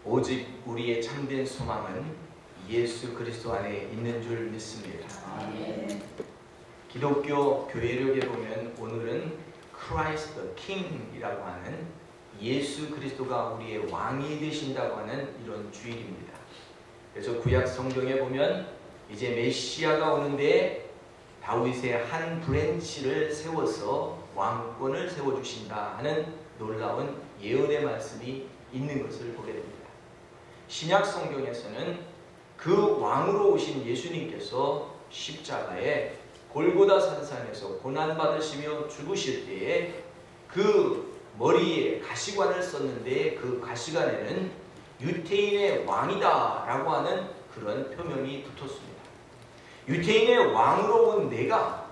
오직 우리의 참된 소망은 예수 그리스도 안에 있는 줄 믿습니다. 아멘. 기독교 교회력에 보면 오늘은 Christ the King이라고 하는 예수 그리스도가 우리의 왕이 되신다고 하는 이런 주일입니다. 그래서 구약 성경에 보면 이제 메시아가 오는데 다윗의 한 브랜치를 세워서 왕권을 세워주신다 하는 놀라운 예언의 말씀이 있는 것을 보게 됩니다. 신약 성경에서는 그 왕으로 오신 예수님께서 십자가에 골고다 산상에서 고난받으시며 죽으실 때에 그 머리에 가시관을 썼는데 그 가시관에는 유태인의 왕이다 라고 하는 그런 표명이 붙었습니다. 유태인의 왕으로 온 내가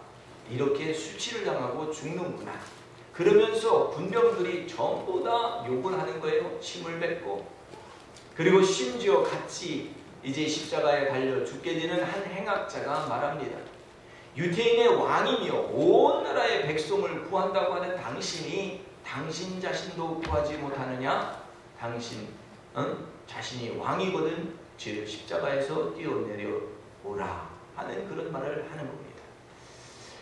이렇게 수치를 당하고 죽는구나. 그러면서 군병들이 전부 다 욕을 하는 거예요. 침을 뱉고. 그리고 심지어 같이 이제 십자가에 달려 죽게 되는 한 행악자가 말합니다. 유태인의 왕이며 온 나라의 백성을 구한다고 하는 당신이 당신 자신도 구하지 못하느냐? 당신 자신이 왕이거든 즉 십자가에서 뛰어내려 오라 하는 그런 말을 하는 겁니다.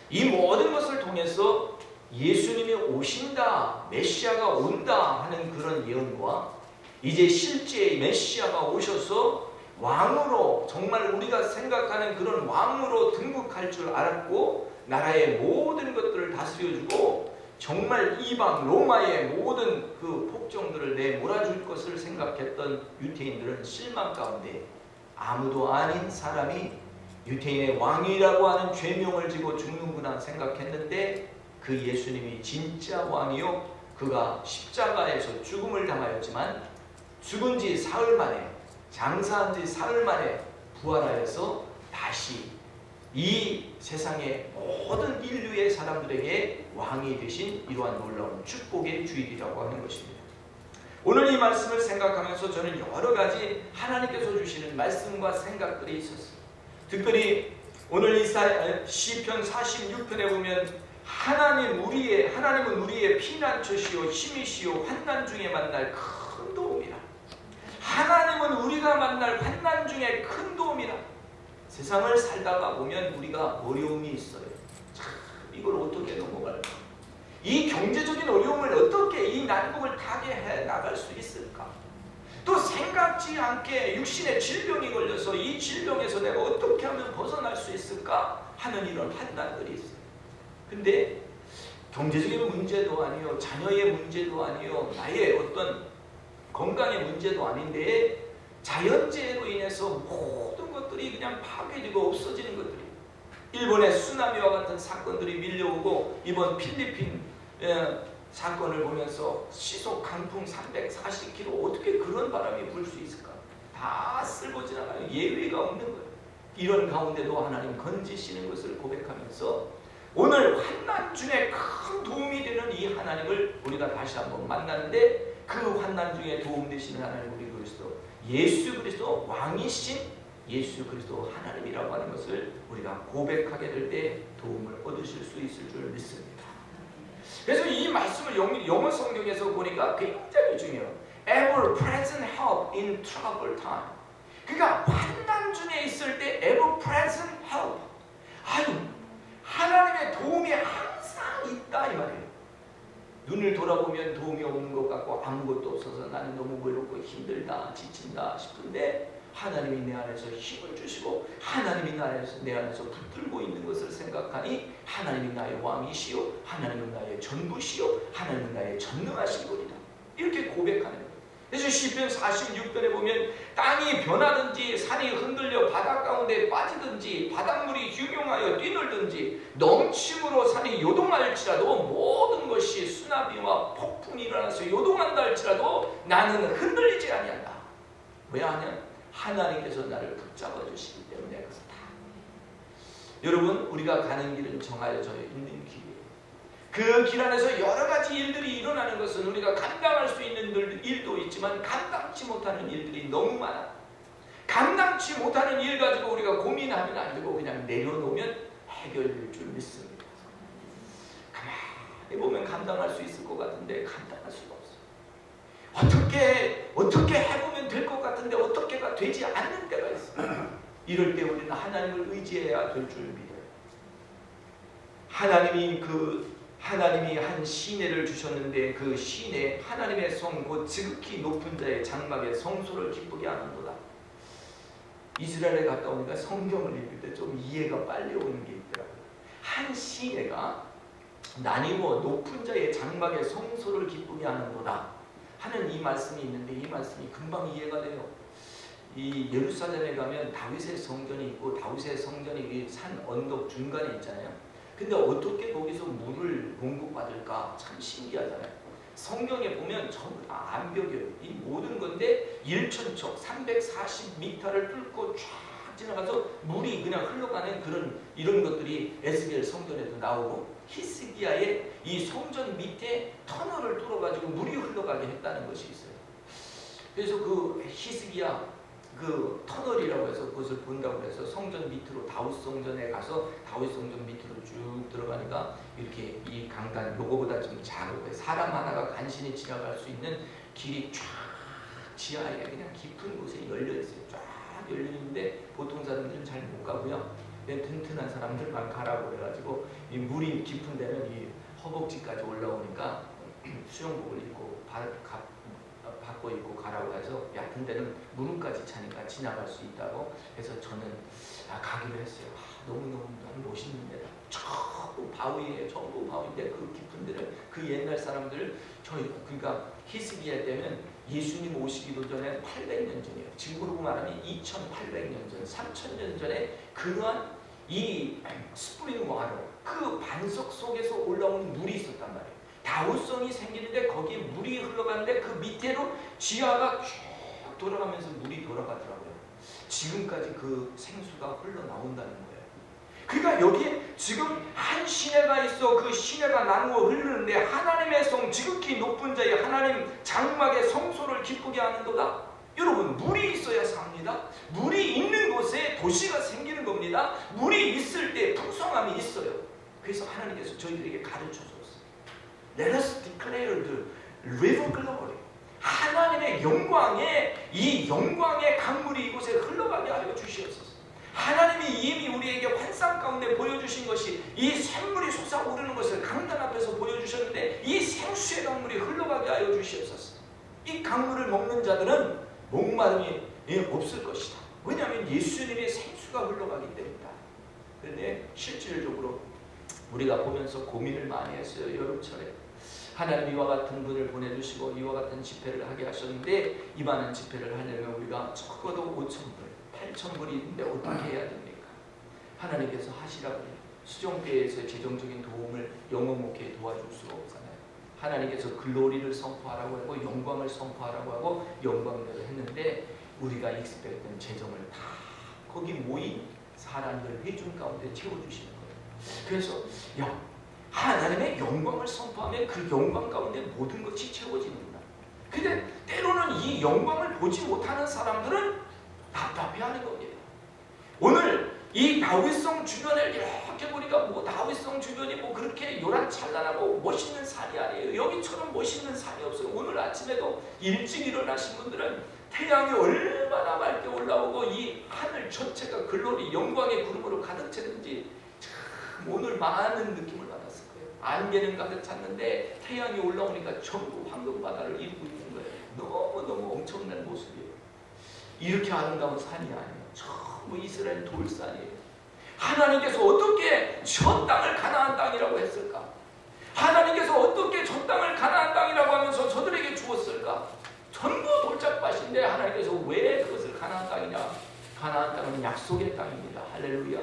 이 모든 것을 통해서 예수님이 오신다, 메시아가 온다 하는 그런 예언과 이제 실제 메시아가 오셔서 왕으로 정말 우리가 생각하는 그런 왕으로 등극할 줄 알았고 나라의 모든 것들을 다스려주고 정말 이방 로마의 모든 그 폭정들을 내몰아줄 것을 생각했던 유태인들은 실망 가운데 아무도 아닌 사람이 유태인의 왕이라고 하는 죄명을 지고 죽는구나 생각했는데 그 예수님이 진짜 왕이요 그가 십자가에서 죽음을 당하였지만 죽은 지 사흘 만에 장사한 지 사흘 만에 부활하여서 다시 이 세상의 모든 인류의 사람들에게 왕이 되신 이러한 놀라운 축복의 주일이라고 하는 것입니다. 오늘 이 말씀을 생각하면서 저는 여러 가지 하나님께서 주시는 말씀과 생각들이 있었어요. 특별히 오늘 시편 46편에 보면 하나님은 우리의 피난처시요 힘이시요 환난 중에 만날 큰 도움이라. 하나님은 우리가 만날 환난 중에 큰 도움이라. 세상을 살다가 보면 우리가 어려움이 있어요. 참 이걸 어떻게 넘어갈까? 이 경제적인 어려움을 어떻게 이 난국을 타게 해 나갈 수 있을까? 또 생각지 않게 육신의 질병이 걸려서 이 질병에서 내가 어떻게 하면 벗어날 수 있을까 하는 이런 환난들이 있어요. 근데 경제적인 문제도 아니요, 자녀의 문제도 아니요, 나의 어떤 건강의 문제도 아닌데 자연재해로 인해서 모든 것들이 그냥 파괴되고 없어지는 것들이 일본의 쓰나미와 같은 사건들이 밀려오고 이번 필리핀 사건을 보면서 시속 강풍 340km 어떻게 그런 바람이 불 수 있을까? 다 쓸고 지나가요. 예외가 없는 거예요. 이런 가운데도 하나님 건지시는 것을 고백하면서 오늘 환난 중에 큰 도움이 되는 이 하나님을 우리가 다시 한번 만났는데 그 환난 중에 도움 되시는 하나님 우리 그리스도 예수 그리스도 왕이신 예수 그리스도 하나님이라고 하는 것을 우리가 고백하게 될 때 도움을 얻으실 수 있을 줄 믿습니다. 그래서 이 말씀을 영어 성경에서 보니까 굉장히 중요해요. Ever present help in trouble time. 그러니까 환난 중에 있을 때 ever present help. 하나님의 도움이 항상 있다 이 말이에요. 눈을 돌아보면 도움이 없는 것 같고 아무것도 없어서 나는 너무 외롭고 힘들다 지친다 싶은데 하나님이 내 안에서 힘을 주시고 하나님이 내 안에서 붙들고 있는 것을 생각하니 하나님이 나의 왕이시요 하나님은 나의 전부시요 하나님은 나의 전능하신 분이다 이렇게 고백하는 거예요. 그래서 시편 46편에 보면 땅이 변하든지 산이 흔들려 바다 가운데 빠지든지 바닷물이 흉용하여 뛰놀든지 넘침으로 산이 요동할지라도 모든 것이 쓰나미와 폭풍이 일어나서 요동한다 할지라도 나는 흔들리지 아니한다. 왜냐하면 하나님께서 나를 붙잡아 주시기 때문에 그렇다. 여러분 우리가 가는 길은 정하여져 있는 길이에요. 그 길 안에서 여러 가지 일들이 일어나는 것은 우리가 감당할 수 있는 일도 있지만 감당치 못하는 일들이 너무 많아. 감당치 못하는 일 가지고 우리가 고민하면 안 되고 그냥 내려놓으면 해결될 줄 믿습니다. 가만히 보면 감당할 수 있을 것 같은데 감당할 수가 없어. 어떻게 해보면 될 되지 않는 때가 있어요. 이럴 때 우리는 하나님을 의지해야 될 줄 믿어요. 하나님이 한 시내를 주셨는데 그 시내 하나님의 성 곧 지극히 높은 자의 장막에 성소를 기쁘게 하는도다. 이스라엘에 갔다 오니까 성경을 읽을 때 좀 이해가 빨리 오는 게 있더라고요. 한 시내가 나뉘어 높은 자의 장막에 성소를 기쁘게 하는도다 하는 이 말씀이 있는데, 이 말씀이 금방 이해가 돼요. 이 예루살렘에 가면 다윗의 성전이 있고 다윗의 성전이 산 언덕 중간에 있잖아요. 근데 어떻게 거기서 물을 공급받을까 참 신기하잖아요. 성경에 보면 전부 다 암벽이에요. 이 모든 건데 1,000척 340m를 뚫고 쫙 지나가서 물이 그냥 흘러가는 이런 것들이 에스겔 성전에도 나오고, 히스기야의 이 성전 밑에 터널을 뚫어가지고 물이 흘러가게 했다는 것이 있어요. 그래서 그 히스기야 그 터널이라고 해서 그것을 본다고 해서 성전 밑으로 다윗 성전에 가서 다윗 성전 밑으로 쭉 들어가니까 이렇게 이 강단 요거보다 좀 작고 사람 하나가 간신히 지나갈 수 있는 길이 쫙 지하에 그냥 깊은 곳에 열려 있어요. 쫙 열려 있는데 보통 사람들은 잘 못 가고요. 튼튼한 사람들만 가라고 그래가지고 이 물이 깊은 데는 이 허벅지까지 올라오니까 수영복을 입고 바꿔 입고 가라고 해서 얕은 데는 무릎까지 차니까 지나갈 수 있다고 해서 저는 가기로 했어요. 너무너무 멋있는 데다. 전부 바위에 전부 바위인데 그 깊은 데는 그 옛날 사람들 그러니까 히스기야 때면 예수님 오시기도 전에 800년 전이에요. 지금으로 말하면 2800년 전, 3000년 전에 그러한 이 스프링 와터 그 반석 속에서 올라오는 물이 있었단 말이에요. 다우성이 생기는데 거기에 물이 흘러가는데 그 밑으로 지하가 쭉 돌아가면서 물이 돌아가더라고요. 지금까지 그 생수가 흘러나온다는 거예요. 그러니까 여기에 지금 한 시내가 있어. 그 시내가 나누어 흐르는데 하나님의 성 지극히 높은 자의 하나님 장막의 성소를 기쁘게 하는도다. 여러분, 물이 있어야 삽니다. 물이 있는 곳에 도시가 생기는 겁니다. 물이 있을 때 풍성함이 있어요. 그래서 하나님께서 저희들에게 가르쳐 줬어요. Let us declare the river glory. 하나님의 영광에 이 영광의 강물이 이곳에 흘러가게 하여 주시옵소서. 하나님이 이미 우리에게 환상 가운데 보여주신 것이 이 샘물이 솟아오르는 것을 강단 앞에서 보여주셨는데 이 생수의 강물이 흘러가게 하여 주시옵소서. 이 강물을 먹는 자들은 목마름이 없을 것이다. 왜냐하면 예수님의 생수가 흘러가기 때문이다. 그런데 실질적으로 우리가 보면서 고민을 많이 했어요. 여름철에 하나님 이와 같은 분을 보내주시고 이와 같은 집회를 하게 하셨는데 이 많은 집회를 하려면 우리가 적어도 5,000불, 8,000불이 있는데 어떻게 해야 됩니까? 하나님께서 하시라고 해요. 수종교회에서 재정적인 도움을 영어 목회에 도와줄 수가 없잖아요. 하나님께서 글로리를 선포하라고 하고 영광을 선포하라고 하고 영광대로 했는데 우리가 익스펙트한 재정을 다 거기 모인 사람들 회중 가운데 채워주시는 거예요. 그래서 하나님의 영광을 선포하면 그 영광 가운데 모든 것이 채워집니다. 근데 때로는 이 영광을 보지 못하는 사람들은 답답해하는 겁니다. 오늘 이 다윗성 주변을 이렇게 보니까 다윗성 주변이 그렇게 요란찬란하고 멋있는 산이 아니에요. 여기처럼 멋있는 산이 없어요. 오늘 아침에도 일찍 일어나신 분들은 태양이 얼마나 맑게 올라오고 이 하늘 전체가 글로리 영광의 구름으로 가득 차는지 참 오늘 많은 느낌을 받았을 거예요. 안개는 가득 찼는데 태양이 올라오니까 전부 황금바다를 이루고 있는 거예요. 너무너무 엄청난 모습이에요. 이렇게 아름다운 산이 아니에요. 전부 이스라엘 돌산이에요. 하나님께서 어떻게 저 땅을 가나안 땅이라고 했을까? 하나님께서 어떻게 저 땅을 가나안 땅이라고 하면서 저들에게 주었을까? 전부 돌짝밭인데 하나님께서 왜 그것을 가나안 땅이냐? 가나안 땅은 약속의 땅입니다. 할렐루야.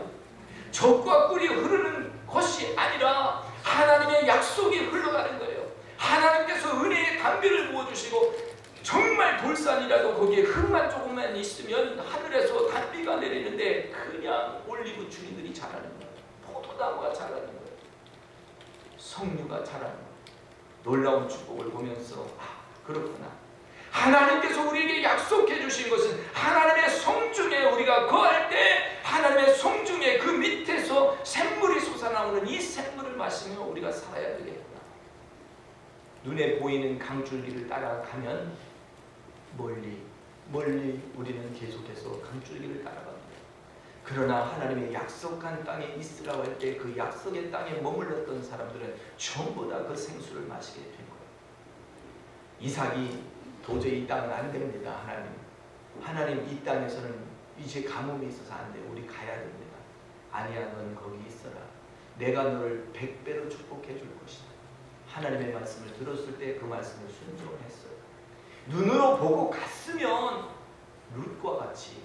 젖과 꿀이 흐르는 것이 아니라 하나님의 약속이 흘러가는 거예요. 하나님께서 은혜의 담비를 부어주시고 정말 돌산이라도 거기에 흙만 조금만 있으면 하늘에서 단비가 내리는데 그냥 올리브 주리들이 자라는 거예요. 포도나무가 자라는 거예요. 석류가 자라는 거예요. 놀라운 축복을 보면서 그렇구나. 하나님께서 우리에게 약속해 주신 것은 하나님의 성중에 우리가 거할 때 하나님의 성중에 그 밑에서 샘물이 솟아나오는 이 샘물을 마시며 우리가 살아야 되겠구나. 눈에 보이는 강줄기를 따라가면 멀리 멀리 우리는 계속해서 강줄기를 따라갑니다. 그러나 하나님의 약속한 땅에 있으라고 할 때 그 약속의 땅에 머물렀던 사람들은 전부 다 그 생수를 마시게 된 거예요. 이삭이 도저히 이 땅은 안 됩니다. 하나님 이 땅에서는 이제 가뭄이 있어서 안 돼. 우리 가야 됩니다. 아니야, 넌 거기 있어라. 내가 너를 100배로 축복해 줄 것이다. 하나님의 말씀을 들었을 때 그 말씀을 순종했어요. 눈으로 보고 갔으면 룻과 같이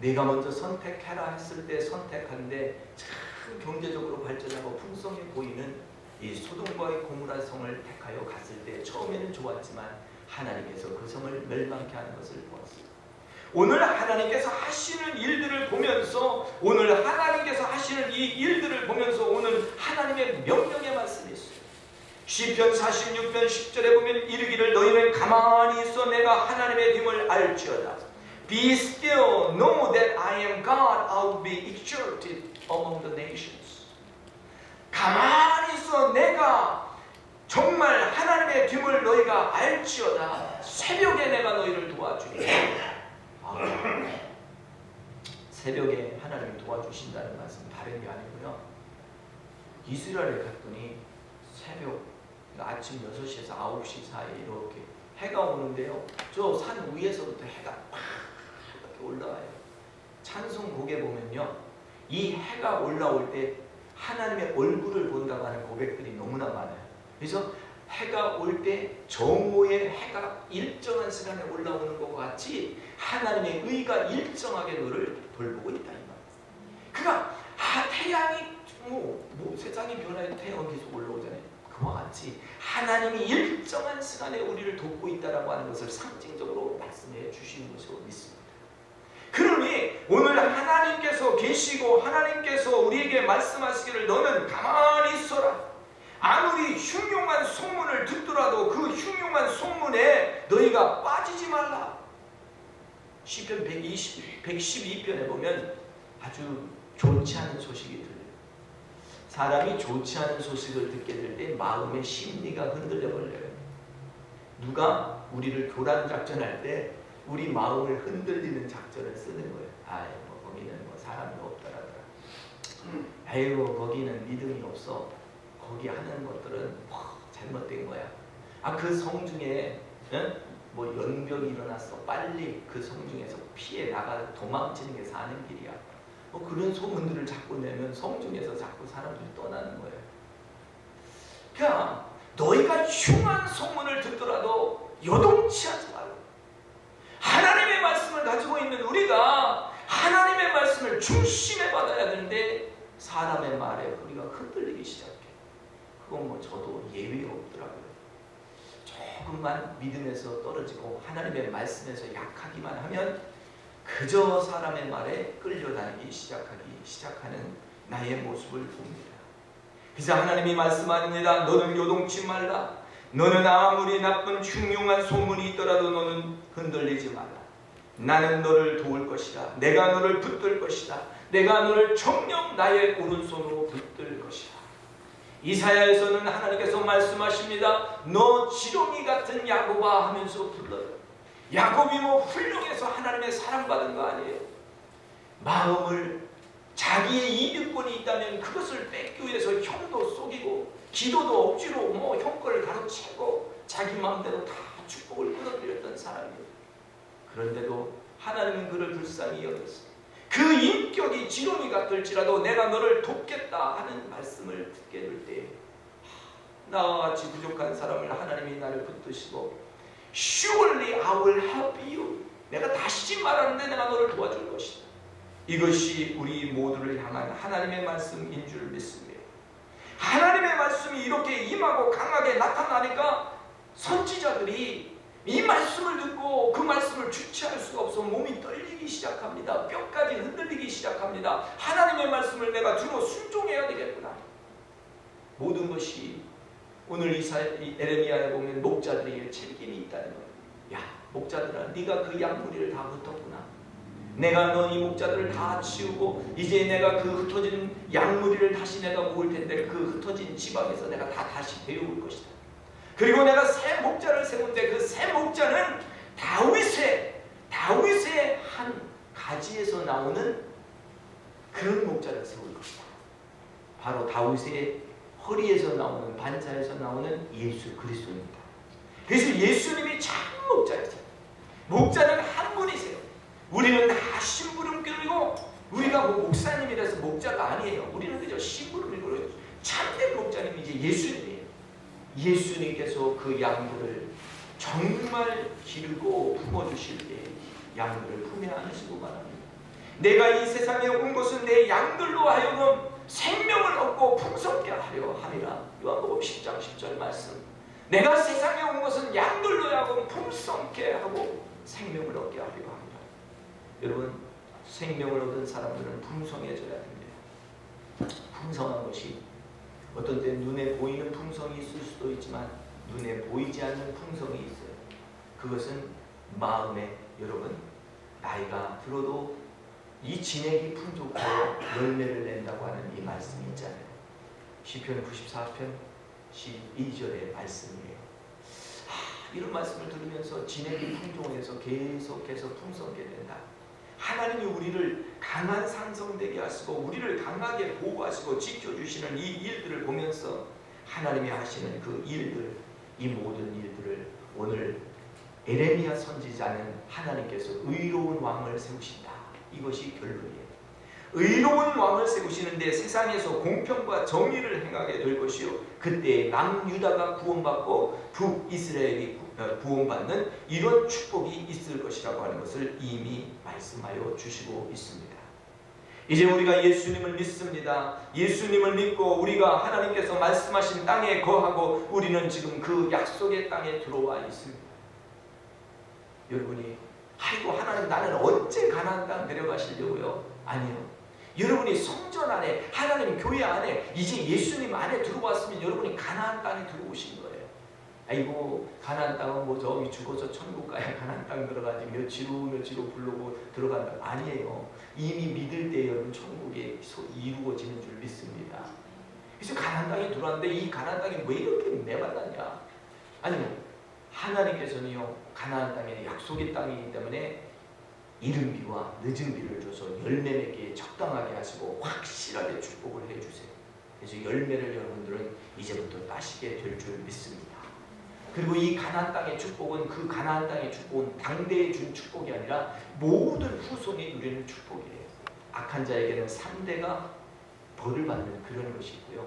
내가 먼저 선택해라 했을 때 선택한데 참 경제적으로 발전하고 풍성해 보이는 이 소돔과의 고모라 성을 택하여 갔을 때 처음에는 좋았지만 하나님께서 그 성을 멸망케 하는 것을 보았습니다. 오늘 하나님께서 하시는 일들을 보면서 오늘 하나님께서 하시는 이 일들을 보면서 오늘 하나님의 명령의 말씀이 있어요. 시편 46편 10절에 보면 이르기를 너희는 가만히 있어 내가 하나님의 됨을 알지어다. Be still, know that I am God. I will be exalted among the nations. 가만히 있어 내가 정말 하나님의 됨을 너희가 알지어다. 새벽에 내가 너희를 도와주리라. 새벽에 하나님이 도와주신다는 말씀 다른 게 아니고요. 이스라엘에 갔더니 새벽 아침 6시에서 9시 사이에 이렇게 해가 오는데요. 저 산 위에서부터 해가 팍 이렇게 올라와요. 찬송곡에 보면요. 이 해가 올라올 때 하나님의 얼굴을 본다고 하는 고백들이 너무나 많아요. 그래서 해가 올 때 정오의 해가 일정한 시간에 올라오는 것과 같이 하나님의 의가 일정하게 너를 돌보고 있다 이 말이에요. 그러니까 태양이 세상이 변화해도 태양은 계속 올라오잖아요. 그와 같이 하나님이 일정한 시간에 우리를 돕고 있다라고 하는 것을 상징적으로 말씀해 주시는 것으로 믿습니다. 그러니 오늘 하나님께서 계시고 하나님께서 우리에게 말씀하시기를 너는 가만히 있어라. 아무리 흉흉한 소문을 듣더라도 그 흉흉한 소문에 너희가 빠지지 말라. 시편 112편에 보면 아주 좋지 않은 소식이 들려요. 사람이 좋지 않은 소식을 듣게 될 때 마음의 심리가 흔들려 버려요. 누가 우리를 교란 작전할 때 우리 마음을 흔들리는 작전을 쓰는 거예요. 아이고 거기는 사람이 없더라더라. 아이고 거기는 믿음이 없어. 거기 하는 것들은 잘못된 거야. 그 성 중에 연병이 일어났어. 빨리 그 성 중에서 피해 나가 도망치는 게 사는 길이야. 그런 소문들을 자꾸 내면 성 중에서 자꾸 사람들이 떠나는 거예요. 그러니까 너희가 흉한 소문을 듣더라도 요동치 하지 말고 하나님의 말씀을 가지고 있는 우리가 하나님의 말씀을 중심에 받아야 되는데 사람의 말에 우리가 흔들리기 시작해. 그건 저도 예외가 없더라고요. 조금만 믿음에서 떨어지고 하나님의 말씀에서 약하기만 하면 그저 사람의 말에 끌려다니기 시작하는 나의 모습을 봅니다. 그래서 하나님이 말씀합니다. 너는 요동치 말라. 너는 아무리 나쁜 흉흉한 소문이 있더라도 너는 흔들리지 말라. 나는 너를 도울 것이다. 내가 너를 붙들 것이다. 내가 너를 정녕 나의 오른손으로 붙들 것이다. 이사야에서는 하나님께서 말씀하십니다. 너 지렁이 같은 야곱아 하면서 불러요. 야곱이 훌륭해서 하나님의 사랑받은 거 아니에요. 마음을 자기의 이득권이 있다면 그것을 뺏기 위해서 형도 속이고 기도도 억지로 형 거를 가로채고 자기 마음대로 다 축복을 끊어들였던 사람이에요. 그런데도 하나님은 그를 불쌍히 여겼어요. 그 인격이 지렁이 같을지라도 내가 너를 돕겠다 하는 말씀을 듣게 될 때 나와 같이 부족한 사람을 하나님이 나를 붙드시고 Surely I will help you. 내가 다시 말하는데 내가 너를 도와줄 것이다. 이것이 우리 모두를 향한 하나님의 말씀인 줄 믿습니다. 하나님의 말씀이 이렇게 임하고 강하게 나타나니까 선지자들이 이 말씀을 듣고 그 말씀을 주체할 수가 없어 몸이 떨리기 시작합니다. 뼈까지 흔들리기 시작합니다. 하나님의 말씀을 내가 주로 순종해야 되겠구나. 모든 것이 오늘 에레미야에 보면 목자들이 책임이 있다는 거예요. 야 목자들아 네가 그 양무리를 다 흩었구나. 내가 너 이 목자들을 다 치우고 이제 내가 그 흩어진 양무리를 다시 내가 모을 텐데 그 흩어진 지방에서 내가 다시 데려올 것이다. 그리고 내가 새 목자를 세운데 그 새 목자는 다윗의 가지에서 나오는 그런 목자를 세울 겁니다. 바로 다윗의 허리에서 나오는, 반차에서 나오는 예수 그리스도입니다. 그래서 예수님이 참 목자이세요. 목자는 한 분이세요. 우리는 다 심부름꾼이고, 우리가 뭐 목사님이라서 목자가 아니에요. 우리는 그저 심부름꾼이고, 참된 목자님이 이제 예수님이에요. 예수님께서 그 양들을 정말 기르고 품어주실 때 양들을 품에 안으시고 말합니다. 내가 이 세상에 온 것은 내 양들로 하여금 생명을 얻고 풍성케 하려 함이라. 요한복음 10장 10절 말씀. 내가 세상에 온 것은 양들로 하여금 풍성케 하고 생명을 얻게 하려 합니다. 여러분, 생명을 얻은 사람들은 풍성해져야 됩니다. 풍성한 것이 어떤 때 눈에 보이는 풍성이 있을 수도 있지만 눈에 보이지 않는 풍성이 있어요. 그것은 마음에, 여러분, 나이가 들어도 이 진액이 풍족하여 열매를 낸다고 하는 이 말씀이 있잖아요. 시편 94편 12절의 말씀이에요. 이런 말씀을 들으면서 진액이 풍족해서 계속해서 풍성하게 된다. 하나님이 우리를 강한 상성되게 하시고 우리를 강하게 보호하시고 지켜주시는 이 일들을 보면서 하나님이 하시는 그 일들, 이 모든 일들을 오늘 에레미야 선지자는 하나님께서 의로운 왕을 세우신다. 이것이 결론이에요. 의로운 왕을 세우시는데 세상에서 공평과 정의를 행하게 될 것이요, 그때 남유다가 구원받고 북이스라엘이 구원받는 이런 축복이 있을 것이라고 하는 것을 이미 말씀하여 주시고 있습니다. 이제 우리가 예수님을 믿습니다. 예수님을 믿고 우리가 하나님께서 말씀하신 땅에 거하고 우리는 지금 그 약속의 땅에 들어와 있습니다. 여러분이 아이고 하나님 나는 언제 가나안 땅 데려가시려고요? 아니요. 여러분이 성전 안에, 하나님 교회 안에, 이제 예수님 안에 들어왔으면 여러분이 가나안 땅에 들어오신 거예요. 아이고 가나안 땅은 뭐 저기 죽어서 천국 가야 가나안 땅 들어가지 며칠 후 부르고 들어간다. 아니에요. 이미 믿을 때 여러분 천국이 이루어지는 줄 믿습니다. 그래서 가나안 땅에 들어왔는데 이 가나안 땅이 왜 이렇게 메말랐냐? 아니면 하나님께서는요, 가나안 땅에 약속의 땅이기 때문에 이른 비와 늦은 비를 줘서 열매 맺기에 적당하게 하시고 확실하게 축복을 해주세요. 그래서 열매를 여러분들은 이제부터 따시게 될 줄 믿습니다. 그리고 이 가나안 땅의 축복은, 그 가나안 땅의 축복은 당대에 준 축복이 아니라 모든 후손이 누리는 축복이에요. 악한 자에게는 3대가 벌을 받는 그런 것이 있고요,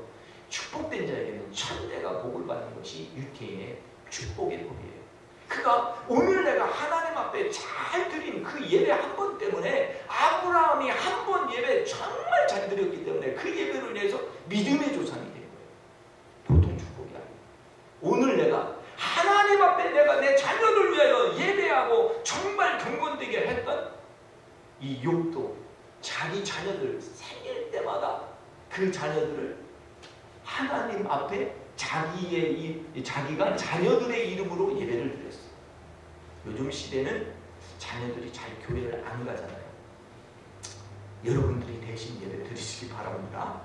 축복된 자에게는 1000대가 복을 받는 것이 유태인의 축복의 법이에요. 그가 오늘 내가 하나님 앞에 잘 드린 그 예배 한 번 때문에, 아브라함이 한 번 예배 정말 잘 드렸기 때문에 그 예배로 인해서 믿음의 조상이 된 거예요. 보통 축복이 아니에요. 오늘 내가 하나님 앞에 내가 내 자녀를 위하여 예배하고 정말 경건되게 했던 이 욥도 자기 자녀들 생일 때마다 그 자녀들을 하나님 앞에 자기가 자녀들의 이름으로 예배를 드렸어요. 요즘 시대는 자녀들이 잘 교회를 안 가잖아요. 여러분들이 대신 예배 드리시기 바랍니다.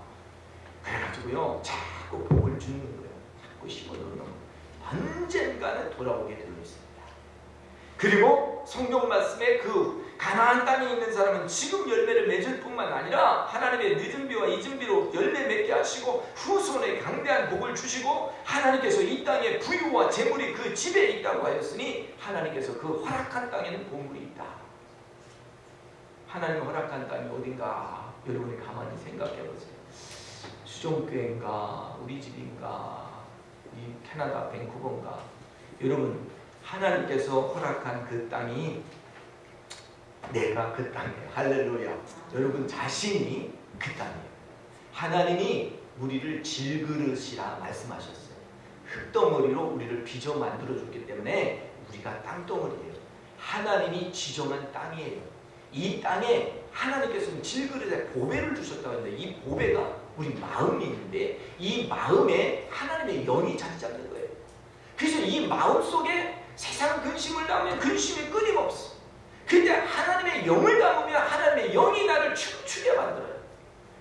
그래가지고요, 자꾸 복을 주는 거예요. 자꾸 심어놓는 거예요. 언젠가는 돌아오게 되어 있습니다. 그리고 성경 말씀에 그 가나안 땅에 있는 사람은 지금 열매를 맺을 뿐만 아니라 하나님의 늦은 비와 이른 비로 열매 맺게 하시고 후손에 강대한 복을 주시고, 하나님께서 이 땅에 부유와 재물이 그 집에 있다고 하였으니 하나님께서 그 허락한 땅에는 보물이 있다. 하나님 허락한 땅이 어딘가 여러분이 가만히 생각해 보세요. 수종교회인가, 우리 집인가, 이 캐나다 밴쿠버인가. 여러분, 하나님께서 허락한 그 땅이 내가 그 땅이에요. 할렐루야. 여러분 자신이 그 땅이에요. 하나님이 우리를 질그릇이라 말씀하셨어요. 흙덩어리로 우리를 빚어 만들어줬기 때문에 우리가 땅덩어리예요. 하나님이 지정한 땅이에요. 이 땅에 하나님께서는 질그릇에 보배를 주셨다고 하는데, 이 보배가 우리 마음이 있는데 이 마음에 하나님의 영이 자리 잡는 거예요. 그래서 이 마음 속에 세상 근심을 담으면 근심이 끊임없어. 근데 하나님의 영을 담으면 하나님의 영이 나를 춤추게 만들어요.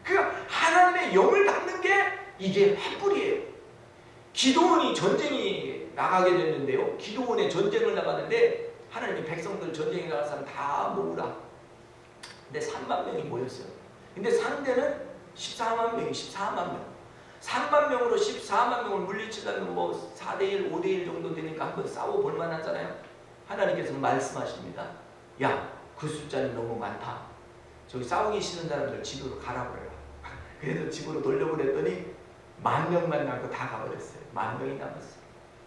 그러니까 하나님의 영을 담는 게 이게 횃불이에요. 기도원이 전쟁이 나가게 됐는데요, 기도원에 전쟁을 나가는데 하나님이 백성들 전쟁에 나갈 사람 다 모으라. 근데 3만 명이 모였어요. 근데 상대는 14만 명이 14만 명. 3만 명으로 14만 명을 물리치려면 뭐 4대1, 5대1 정도 되니까 한번 싸워볼 만하잖아요. 하나님께서 말씀하십니다. 야, 그 숫자는 너무 많다. 저기 싸우기 싫은 사람들 집으로 가라버려라. 그래서 집으로 돌려보냈더니 10,000만 남고 다 가버렸어요. 10,000명이 남았어요.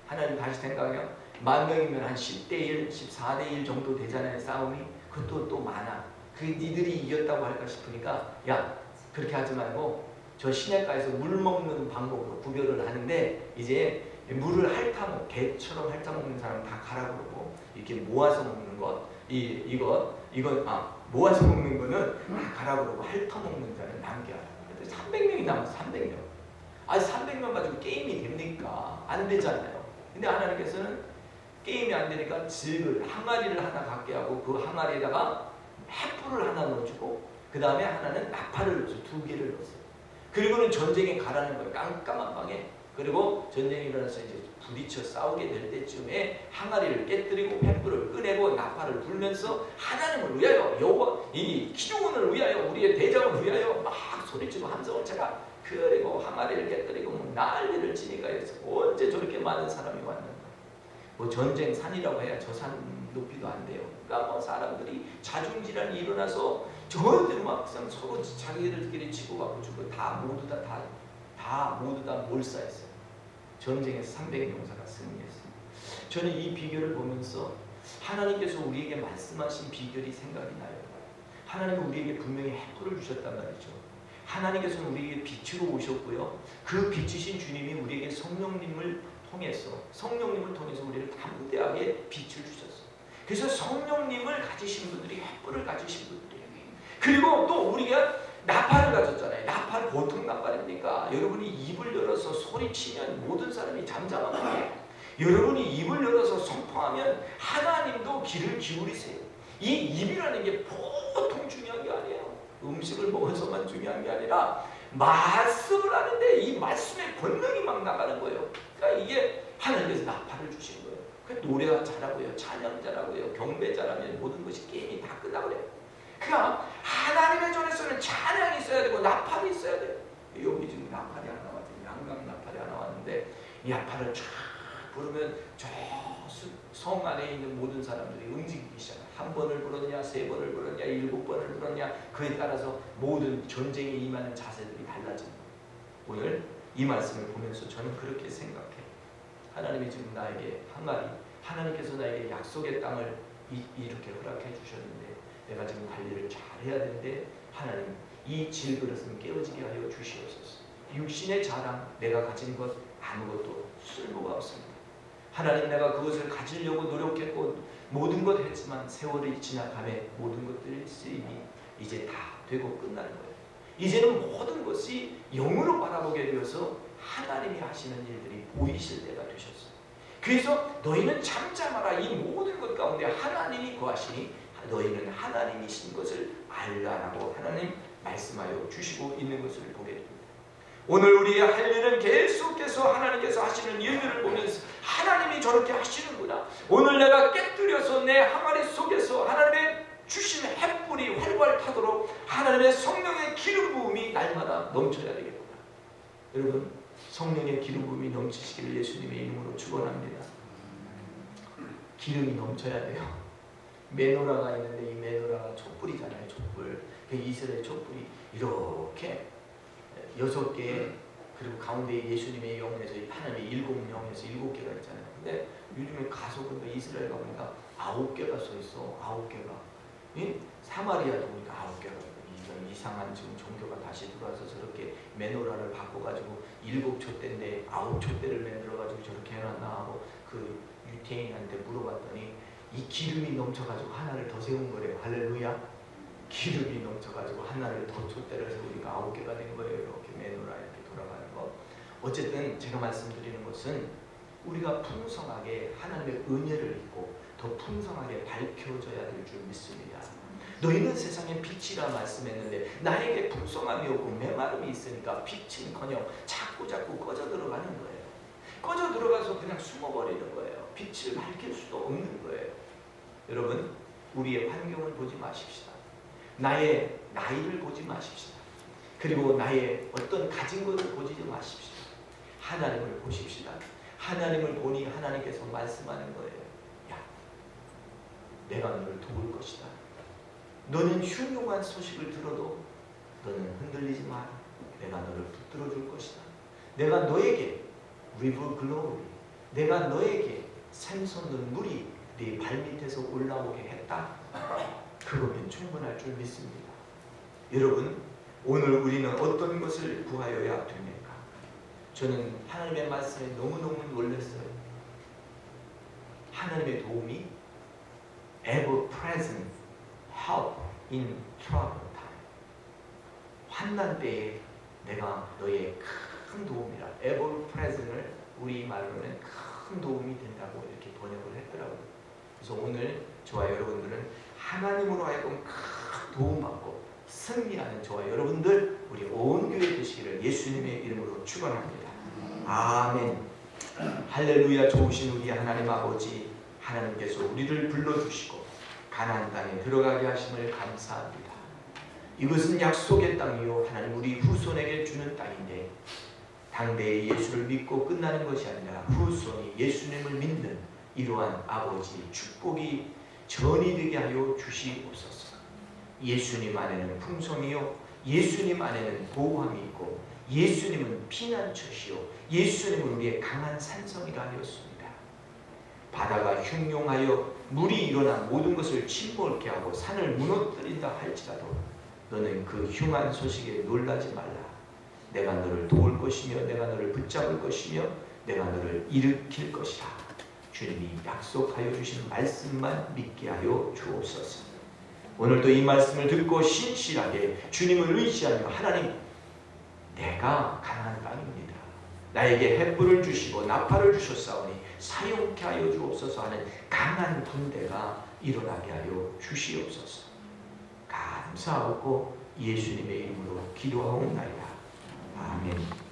하나님 다시 생각해요. 10,000명이면 한 10대1, 14대1 정도 되잖아요. 싸움이. 그것도 또 많아. 그 니들이 이겼다고 할까 싶으니까 야, 그렇게 하지 말고 저 시냇가에서 물 먹는 방법으로 구별을 하는데 이제 물을 핥아먹, 개처럼 핥아먹는 사람 다 가라 그러고 이렇게 모아서 먹는 것, 모아서 먹는 거는 다 가라 그러고 핥아먹는 자는 남겨라. 300명이 남았어. 300명. 아니 300명 가지고 게임이 됩니까? 안 되잖아요. 근데 하나님께서는 게임이 안 되니까 즙을 항아리를 하나 갖게 하고 그 항아리에다가 횃불을 하나 넣어주고 그 다음에 하나는 나팔을 넣어서 2개를 넣었어요. 그리고는 전쟁에 가라는 거예요. 깜깜한 방에. 그리고 전쟁이 일어나서 이제 부딪혀 싸우게 될 때쯤에 항아리를 깨뜨리고 횃불을 꺼내고 나팔을 불면서 하나님을 위하여 여호와 이 기도원을 위하여 우리의 대장을 위하여 막 소리치고 함성을 쳐가 그리고 항아리를 깨뜨리고 뭐 난리를 치니까 해서 언제 저렇게 많은 사람이 왔는가. 뭐 전쟁 산이라고 해야 저 산 높이도 안 돼요. 그러니까 뭐 사람들이 자중질환이 일어나서 저들 막상 서로 자기들끼리 치고받고 죽고 다 모두 다 몰사했어요. 전쟁에서 300의 용사가 승리했어요. 저는 이 비결을 보면서 하나님께서 우리에게 말씀하신 비결이 생각이 나요. 하나님은 우리에게 분명히 횃불을 주셨단 말이죠. 하나님께서는 우리에게 빛으로 오셨고요. 그 빛이신 주님이 우리에게 성령님을 통해서 우리를 담대하게 빛을 주셨어요. 그래서 성령님을 가지신 분들이 횃불을 가지신 분들이에요. 그리고 또 우리가 나팔을 가졌잖아요. 나팔 보통 나팔입니까? 여러분이 입을 열어서 소리치면 모든 사람이 잠잠합니다. 여러분이 입을 열어서 선포하면 하나님도 귀를 기울이세요. 이 입이라는 게 보통 중요한 게 아니에요. 음식을 먹어서만 중요한 게 아니라 말씀을 하는데 이 말씀의 권능이 막 나가는 거예요. 그러니까 이게 하나님께서 나팔을 주신 거예요. 그러니까 노래가 잘하고요, 찬양 잘하고요, 경배 잘하면 모든 것이 게임이 다 끝나버려요. 그러니까 하나님의 전에서는 찬양이 있어야 되고 나팔이 있어야 돼요. 여기 지금 나팔이 하나 왔어요. 양강 나팔이 하나 왔는데 이 나팔을 쫙 부르면 저 성 안에 있는 모든 사람들이 움직이기 시작해요. 1번을 불었냐, 3번을 불었냐, 7번을 불었냐, 그에 따라서 모든 전쟁에 임하는 자세들이 달라집니다. 오늘 이 말씀을 보면서 저는 그렇게 생각해요. 하나님이 지금 나에게 항아리, 하나님께서 나에게 약속의 땅을 이렇게 허락해 주셨는데 내가 지금 관리를 잘 해야 되는데 하나님 이 질그릇은 깨어지게 하여 주시옵소서. 육신의 자랑, 내가 가진 것 아무것도 쓸모가 없습니다. 하나님 내가 그것을 가지려고 노력했고 모든 것 했지만 세월이 지나가며 모든 것들의 쓰임이 이제 다 되고 끝나는 거예요. 이제는 모든 것이 영으로 바라보게 되어서 하나님이 하시는 일들이 보이실 때가 되셨어요. 그래서 너희는 잠잠하라. 이 모든 것 가운데 하나님이 거하시니 너희는 하나님이신 것을 알라라고 하나님 말씀하여 주시고 있는 것을 보게 됩니다. 오늘 우리의 할 일은 계속해서 하나님께서 하시는 일들을 보면서 하나님이 저렇게 하시는구나. 오늘 내가 깨뜨려서 내 항아리 속에서 하나님의 주신 횃불이 활활 타도록 하나님의 성령의 기름 부음이 날마다 넘쳐야 되겠구나. 여러분 성령의 기름 부음이 넘치시기를 예수님의 이름으로 축원합니다. 기름이 넘쳐야 돼요. 메노라가 있는데 이 메노라가 촛불이잖아요. 촛불. 그 이스라엘 촛불이 이렇게 6개 그리고 가운데 예수님의 영에서 하나님의 7영에서 7개가 있잖아요. 근데 요즘에 가서 보니까 이스라엘 가보니까 9개가 써 있어. 9개가. 사마리아도 보니까 9개가. 이상한 지금 종교가 다시 들어와서 저렇게 메노라를 바꿔가지고 7촛대인데 9촛대를 만들어가지고 저렇게 해놨나 하고 그 유태인한테 물어봤더니 이 기름이 넘쳐가지고 하나를 더 세운 거래요. 할렐루야. 기름이 넘쳐가지고 하나를 더 촛대를 세우니까 9개가 된 거예요. 이렇게 메노라 이렇게 돌아가는 거. 어쨌든 제가 말씀드리는 것은 우리가 풍성하게 하나님의 은혜를 입고 더 풍성하게 밝혀져야 될 줄 믿습니다. 너희는 세상의 빛이라 말씀했는데 나에게 풍성함이 없고 메마름이 있으니까 빛은커녕 자꾸 꺼져 들어가는 거예요. 꺼져 들어가서 그냥 숨어버리는 거예요. 빛을 밝힐 수도 없는 거예요. 여러분 우리의 환경을 보지 마십시다. 나의 나이를 보지 마십시다. 그리고 나의 어떤 가진 것을 보지 마십시다. 하나님을 보십시다. 하나님을 보니 하나님께서 말씀하는 거예요. 야, 내가 너를 도울 것이다. 너는 흉흉한 소식을 들어도 너는 흔들리지 마라. 내가 너를 붙들어 줄 것이다. 내가 너에게 river glory, 내가 너에게 샘솟는 물이 네 발밑에서 올라오게 했다. 그거면 충분할 줄 믿습니다. 여러분, 오늘 우리는 어떤 것을 구하여야 됩니까? 저는 하나님의 말씀에 너무너무 놀랐어요. 하나님의 도움이 ever present help in trouble time. 환난 때에 내가 너의 큰 도움이라. ever present을 우리말로는 큰 도움이 된다고 이렇게 번역을 했더라고요. 그래서 오늘 저와 여러분들은 하나님으로 하여금 큰 도움받고 승리하는 저와 여러분들, 우리 온 교회 되시기를 예수님의 이름으로 축원합니다. 아멘. 할렐루야. 좋으신 우리 하나님 아버지, 하나님께서 우리를 불러주시고 가나안 땅에 들어가게 하심을 감사합니다. 이것은 약속의 땅이요 하나님 우리 후손에게 주는 땅인데, 당대에 예수를 믿고 끝나는 것이 아니라 후손이 예수님을 믿는 이러한 아버지 축복이 전이 되게 하여 주시옵소서. 예수님 안에는 풍성이요, 예수님 안에는 보호함이 있고, 예수님은 피난처시요, 예수님은 우리의 강한 산성이라 하였습니다. 바다가 흉용하여 물이 일어나 모든 것을 침몰케 하고 산을 무너뜨린다 할지라도 너는 그 흉한 소식에 놀라지 말라. 내가 너를 도울 것이며 내가 너를 붙잡을 것이며 내가 너를 일으킬 것이라. 주님이 약속하여 주신 말씀만 믿게 하여 주옵소서. 오늘도 이 말씀을 듣고 신실하게 주님을 의지하며, 하나님, 내가 가나안 땅입니다. 나에게 햇불을 주시고 나팔을 주셨사오니 사용케 하여 주옵소서 하는 강한 군대가 일어나게 하여 주시옵소서. 감사하고 예수님의 이름으로 기도하옵나이다. 아멘.